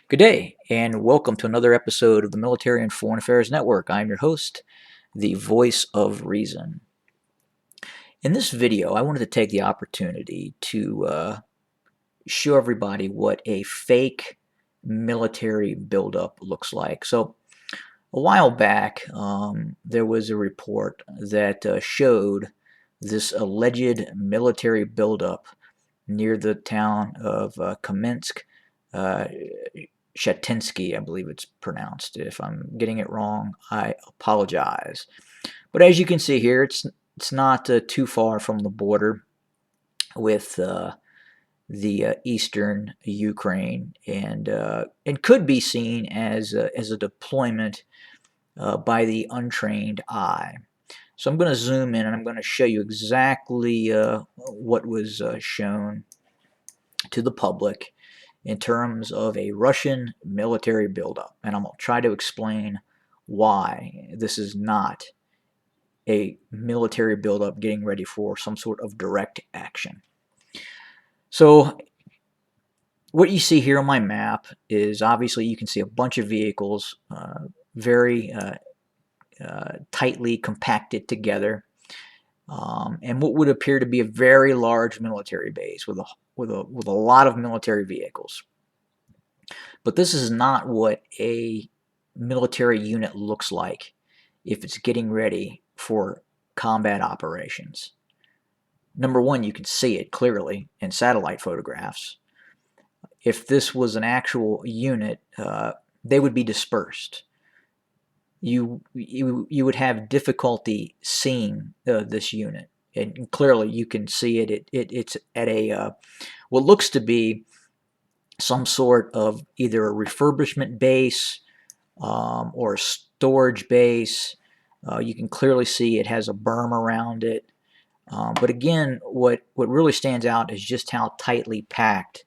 Good day, and welcome to another episode of the Military and Foreign Affairs Network. I'm your host, the voice of reason. In this video, I wanted to take the opportunity to show everybody what a fake military buildup looks like. So, a while back, there was a report that showed this alleged military buildup near the town of Kamensk, uh, Shatinsky, I believe it's pronounced. If I'm getting it wrong, I apologize. But as you can see here, it's not too far from the border with the eastern Ukraine, and could be seen as a deployment by the untrained eye. So I'm going to zoom in and I'm going to show you exactly what was shown to the public in terms of a Russian military buildup. And I'm going to try to explain why this is not a military buildup getting ready for some sort of direct action. So what you see here on my map is obviously you can see a bunch of vehicles very tightly compacted together, and what would appear to be a very large military base with a lot of military vehicles. But this is not what a military unit looks like if it's getting ready for combat operations. Number one, you can see it clearly in satellite photographs. If this was an actual unit, they would be dispersed. You would have difficulty seeing this unit, and clearly you can see it. It's at a what looks to be some sort of either a refurbishment base or a storage base. You can clearly see it has a berm around it. But again, what really stands out is just how tightly packed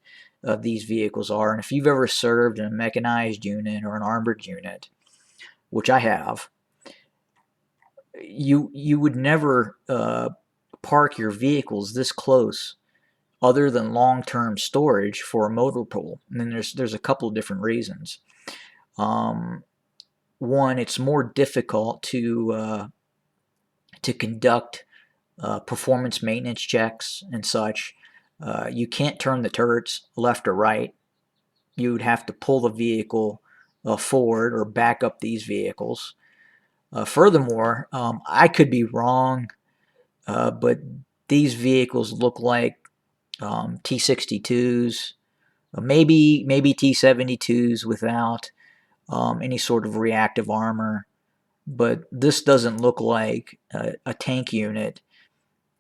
these vehicles are. And if you've ever served in a mechanized unit or an armored unit, which I have, you would never park your vehicles this close other than long-term storage for a motor pool. And then there's a couple of different reasons. One, it's more difficult to conduct performance maintenance checks and such. You can't turn the turrets left or right. You would have to pull the vehicle forward or back up these vehicles. Furthermore, I could be wrong, but these vehicles look like T-62s, maybe T-72s without any sort of reactive armor. But this doesn't look like a tank unit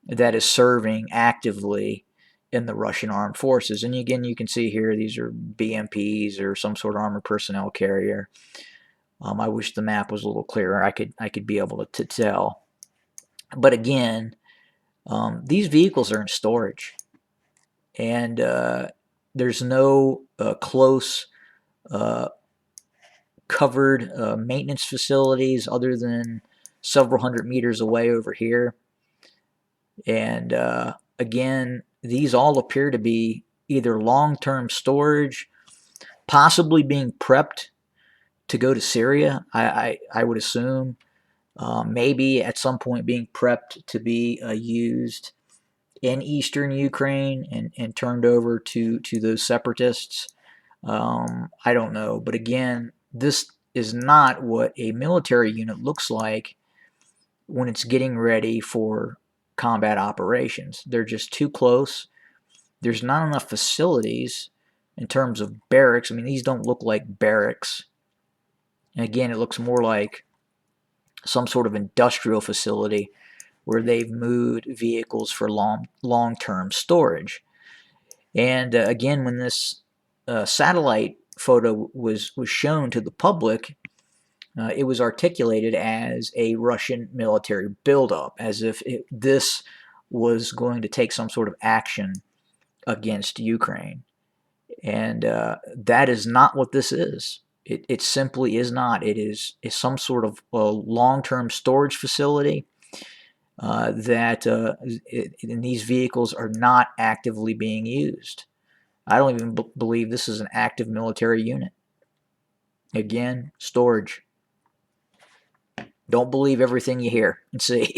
that is serving actively in the Russian armed forces. And again, you can see here these are BMPs or some sort of armored personnel carrier. I wish the map was a little clearer. I could be able to tell. But again, these vehicles are in storage, and there's no close covered maintenance facilities other than several hundred meters away over here. And again, these all appear to be either long-term storage, possibly being prepped to go to Syria, I would assume. Maybe at some point being prepped to be used in eastern Ukraine and turned over to those separatists. I don't know. But again, this is not what a military unit looks like when it's getting ready for combat operations. They're just too close. There's not enough facilities in terms of barracks. I mean, these don't look like barracks. And again, it looks more like some sort of industrial facility where they've moved vehicles for long-term storage. And again, when this satellite photo was shown to the public, it was articulated as a Russian military buildup, as if this was going to take some sort of action against Ukraine. And that is not what this is. It simply is not. It is some sort of long-term storage facility and these vehicles are not actively being used. I don't even believe this is an active military unit. Again, storage. Don't believe everything you hear and see.